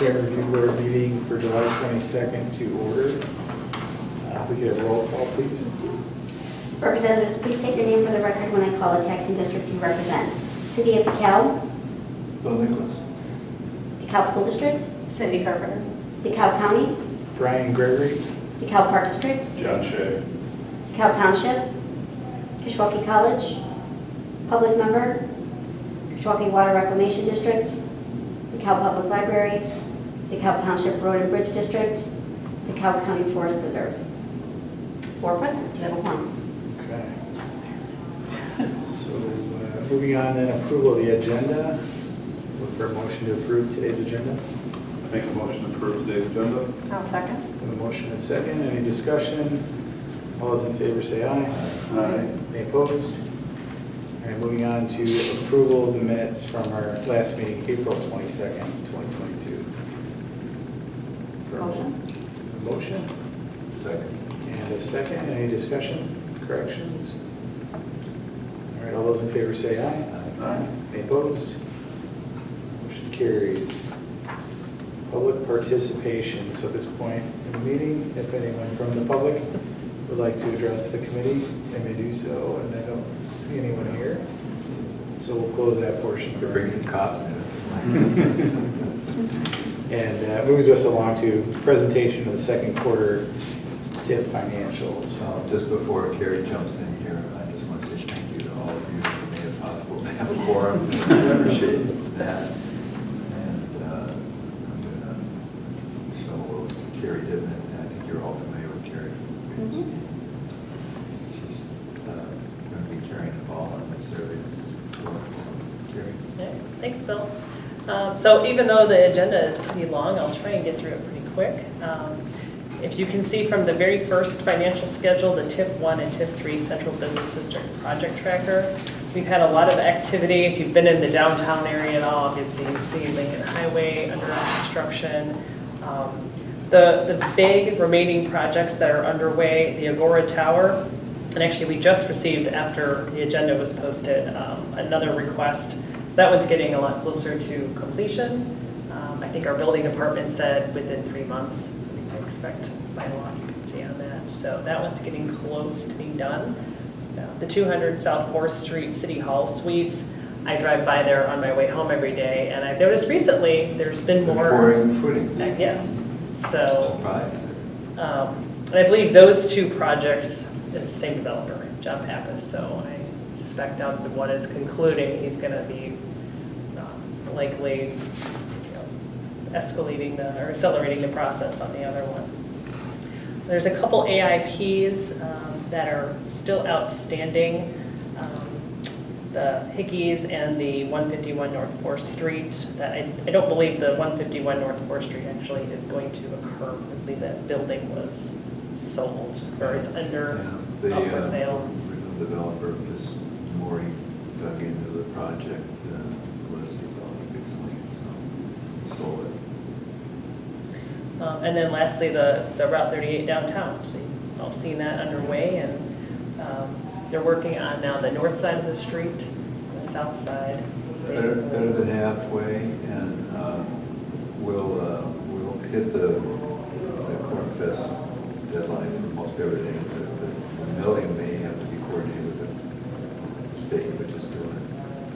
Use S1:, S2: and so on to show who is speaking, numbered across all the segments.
S1: Chair Review Board meeting for July 22nd to order. If we get a roll call, please.
S2: Representatives, please state your name for the record when I call the taxing district you represent. City of DeKalb,
S3: Bill Nicholas.
S2: DeKalb School District,
S4: Cindy Carpenter.
S2: DeKalb County,
S1: Brian Gregory.
S2: DeKalb Park District,
S3: John Shea.
S2: DeKalb Township, Kishwaukee College, Public Member, Kishwaukee Water Reclamation District, DeKalb Public Library, DeKalb Township Road and Bridge District, DeKalb County Forest Preserve. 4 present. Do you have a quorum?
S1: Okay. So moving on then, approval of the agenda. Look for a motion to approve today's agenda.
S3: Make a motion to approve today's agenda.
S4: I'll second.
S1: A motion and a second. Any discussion? All those in favor say aye.
S3: Aye.
S1: Any opposed? All right, moving on to approval of the minutes from our last meeting, April 22nd, 2022.
S4: Motion.
S1: A motion
S3: Second.
S1: and a second. Any discussion, corrections? All right, all those in favor say aye.
S3: Aye.
S1: Any opposed? Motion carries. Public participation. So at this point in the meeting, if anyone from the public would like to address the committee, they may do so, and I don't see anyone here. So we'll close that portion.
S3: Bring some cops in.
S1: And moves us along to presentation of the second quarter TIF financials.
S5: Just before Carrie jumps in here, I just want to say thank you to all of you for making it possible to have a forum. I appreciate that. And I'm going to show a little Carrie Dibnett. I think you're all familiar with Carrie. She's going to be carrying the ball on this area. Carrie?
S4: Yeah, thanks, Bill. So even though the agenda is pretty long, I'll try and get through it pretty quick. If you can see from the very first financial schedule, the TIF 1 and TIF 3 Central Business District Project Tracker, we've had a lot of activity. If you've been in the downtown area at all, obviously you see Lincoln Highway under construction. The big remaining projects that are underway, the Agora Tower, and actually we just received, after the agenda was posted, another request. That one's getting a lot closer to completion. I think our building department said within 3 months, we expect final occupancy on that. So that one's getting close to being done. The 200 South 4th Street City Hall Suites, I drive by there on my way home every day, and I've noticed recently there's been more.
S5: Pouring footings.
S4: Yeah, so.
S5: Surprise.
S4: And I believe those two projects is the same developer, John Pappas, so I suspect now that one is concluding, he's going to be likely escalating or accelerating the process on the other one. There's a couple AIPs that are still outstanding. The Hickeys and the 151 North 4th Street. That I don't believe the 151 North 4th Street actually is going to occur. I believe that building was sold or it's under up for sale.
S5: The developer, this Maury, dug into the project, was developing big swing, so sold it.
S4: And then lastly, the Route 38 downtown. So you've all seen that underway, and they're working on now the north side of the street, and the south side. Is
S5: Better
S4: basically
S5: than halfway, and we'll hit the Corn Fest deadline for most everything. The milling may have to be coordinated with the state, which is doing it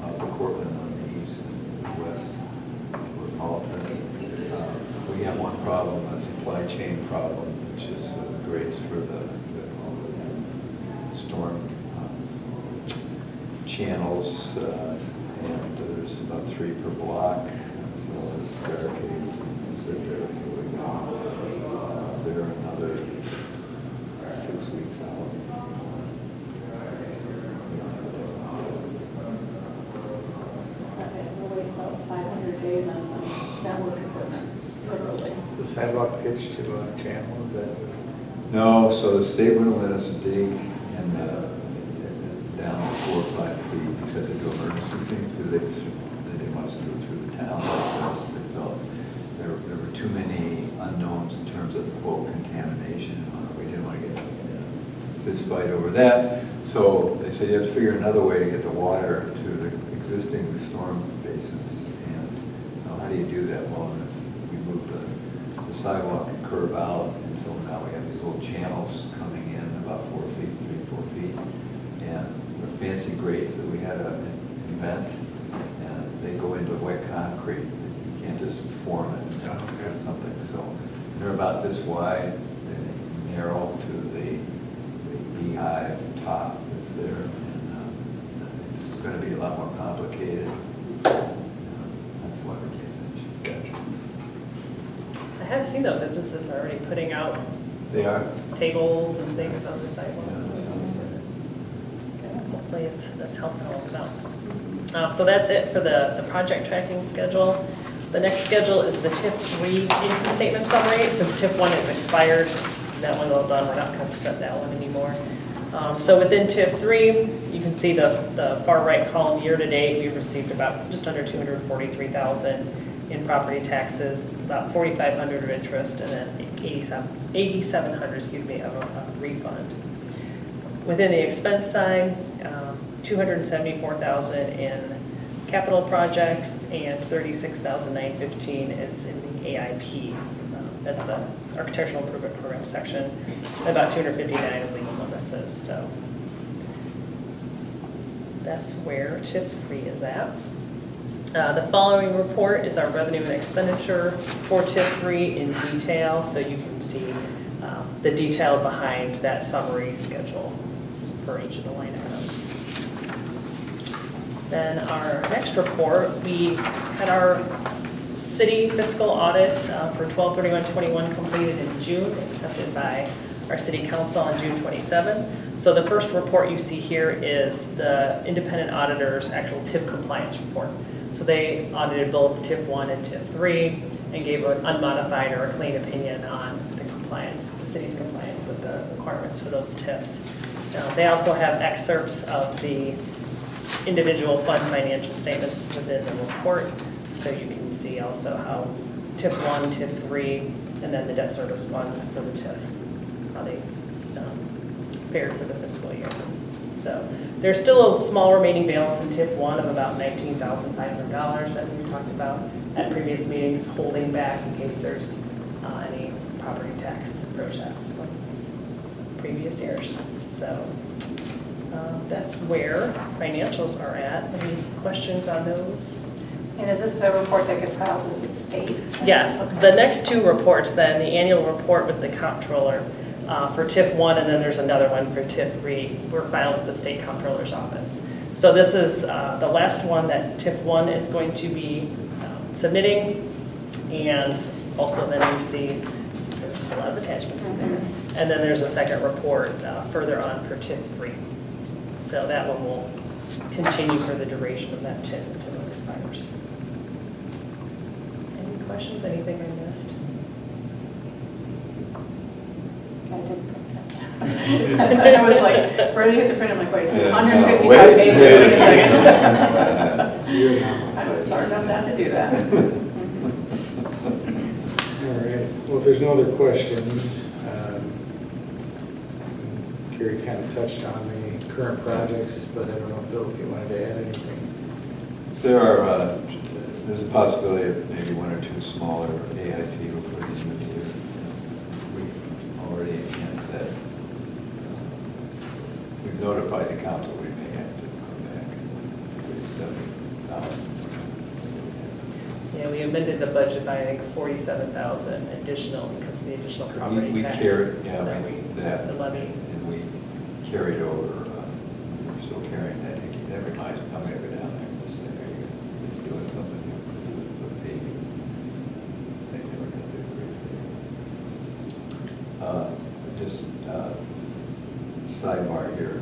S5: out of Cortland on the east and west. We're all we have one problem, a supply chain problem, which is grades for the storm channels, and there's about 3 per block, so there's barricades sit there until we go. They're another 6 weeks out.
S4: we'll wait about 500 days on some network equipment, literally.
S1: The sidewalk pitch to a channel, is that?
S5: No, so the state wouldn't let us dig down 4 or 5 feet because they do emergency things. They didn't want us to do it through the town because they felt there were too many unknowns in terms of quote contamination. We didn't want to get this fight over that. So they said you have to figure another way to get the water to the existing storm basins. And how do you do that? Well, we move the sidewalk and curve out, and so now we have these little channels coming in about 4 feet, 3, 4 feet, and the fancy grates that we had to invent, and they go into wet concrete. You can't just form it, or something. So they're about this wide and narrow to the beehive top that's there, and it's going to be a lot more complicated. That's why we can't finish.
S1: Gotcha.
S4: I have seen though businesses are already putting out
S5: They are.
S4: tables and things on the
S5: Yeah,
S4: sidewalks.
S5: that sounds good.
S4: Okay, hopefully that's helping all of them. So that's it for the project tracking schedule. The next schedule is the TIF 3 income statement summary. Since TIF 1 is expired, that one's all done, we're not going to present that one anymore. So within TIF 3, you can see the far right column year to date, we've received about just under $243,000 in property taxes, about $4,500 of interest, and then $8,700, of a refund. Within the expense side, $274,000 in capital projects and $36,915 is in the AIP. That's the Architectural Improvement Program section, and about $259 of legal notices. So that's where TIF 3 is at. The following report is our revenue and expenditure for TIF 3 in detail, so you can see the detail behind that summary schedule for each of the line items. Then our next report, we had our city fiscal audit for 12/31/21 completed in June, accepted by our city council on June 27. So the first report you see here is the independent auditor's actual TIF compliance report. So they audited both TIF 1 and TIF 3 and gave an unmodified or a clean opinion on the compliance, the city's compliance with the requirements for those TIFs. They also have excerpts of the individual fund financial statements within the report, so you can see also how TIF 1, TIF 3, and then the debt service fund for the TIF, how they fared for the fiscal year. So there's still a small remaining balance in TIF 1 of about $19,500 that we talked about at previous meetings, holding back in case there's any property tax protests from previous years. So that's where financials are at. Any questions on those?
S6: And is this the report that gets filed with the state?
S4: Yes,
S6: Okay.
S4: the next two reports then, the annual report with the comptroller for TIF 1, and then there's another one for TIF 3, were filed with the state comptroller's office. So this is the last one that TIF 1 is going to be submitting, and also then you see there's a lot of attachments in there. And then there's a second report further on for TIF 3. So that one will continue for the duration of that TIF until it expires. Any questions, anything I missed?
S6: I didn't print that. I was like, ready to hit the print, I'm like, wait, it's
S5: Yeah,
S6: 155
S5: wait,
S6: pages,
S5: wait.
S6: wait a second.
S1: You're not.
S6: I was smart enough not to do that.
S1: All right, well, if there's no other questions, Carrie kind of touched on the current projects, but I don't know, Bill, if you wanted to add anything.
S5: There's a possibility of maybe one or two smaller AIP before the end of the year. We've already enhanced that. We've notified the council we may have to come back with $70,000.
S4: Yeah, we amended the budget by, I think, $47,000 additional because of the additional property
S5: We
S4: tax
S5: carried, yeah,
S4: that
S5: we,
S4: we
S5: that,
S4: the levy.
S5: and we carried over, we're still carrying that. That reminds me, I'm gonna go down there and just say, there you go, you're doing something new. It's a baby. I think they were gonna do a great thing. Just sidebar here.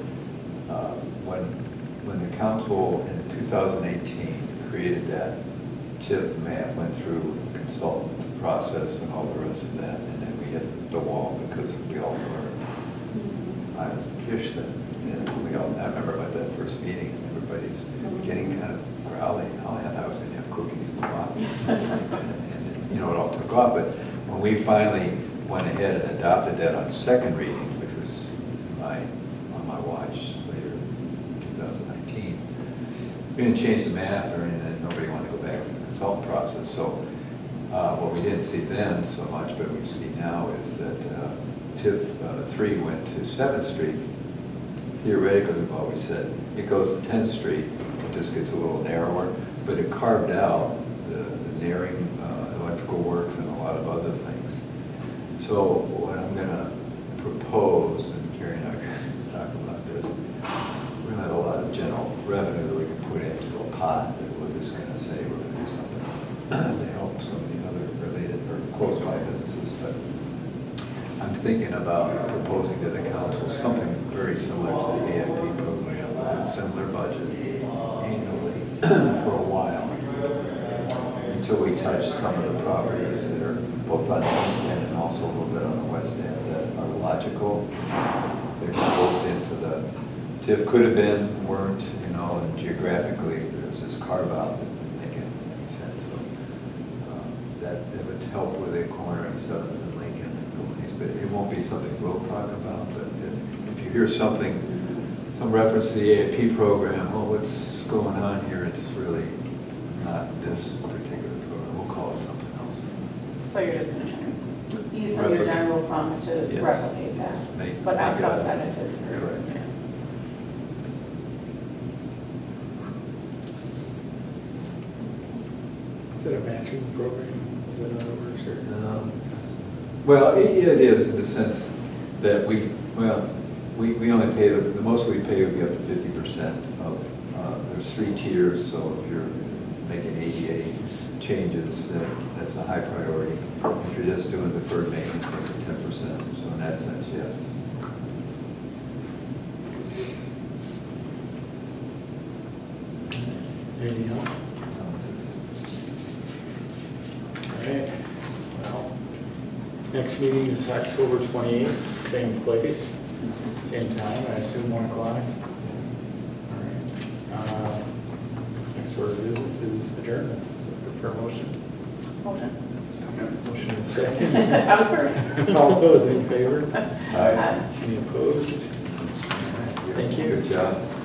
S5: When the council in 2018 created that TIF map, went through consultant process and all the rest of that, and then we hit the wall because we all were, I was kish then, and I remember about that first meeting, everybody's getting kind of growly, oh, I thought I was gonna have cookies and coffee. And you know, it all took off, but when we finally went ahead and adopted that on second reading, which was on my watch later in 2019, we didn't change the map or anything, nobody wanted to go back to the consultant process, so What we didn't see then so much, but we see now is that TIF 3 went to 7th Street. Theoretically, we've always said it goes to 10th Street, it just gets a little narrower, but it carved out the nearing electrical works and a lot of other things. So what I'm going to propose, and Carrie and I are going to talk about this, we're going to have a lot of general revenue that we can put into a pot that we're just going to say we're going to do something to help some of the other related or close by businesses. But I'm thinking about proposing to the council something very similar to the AFP program, with a similar budget annually for a while, until we touch some of the properties that are both on the east end and also a little bit on the west end that are logical. They're built into the TIF, could have been, weren't, and geographically, there's this carve out that didn't make any sense. So that would help with the corner and stuff in Lincoln. But it won't be something we'll talk about, but if you hear something, some reference to the AFP program, well, what's going on here, it's really not this particular program. We'll call it something else.
S6: So you're just going to use some of your general funds to
S5: Yes.
S6: replicate that, but
S5: Make it
S6: outside of it.
S5: Correct.
S1: Is it a matching program? Is it another word, sure?
S5: Well, it is in the sense that we only pay, the most we pay would be up to 50% of, there's 3 tiers, so if you're making ADA changes, that's a high priority. If you're just doing deferred maintenance, it's 10%, so in that sense, yes.
S1: Anything else? All right. Well, next meeting is October 28th, same place, same time, I assume 1 o'clock. All right. Next order of business is adjournment. So look for a motion.
S6: Motion.
S1: Motion and second.
S6: I was first.
S1: All those in favor?
S5: Aye.
S1: Any opposed? Thank you.
S5: Good job.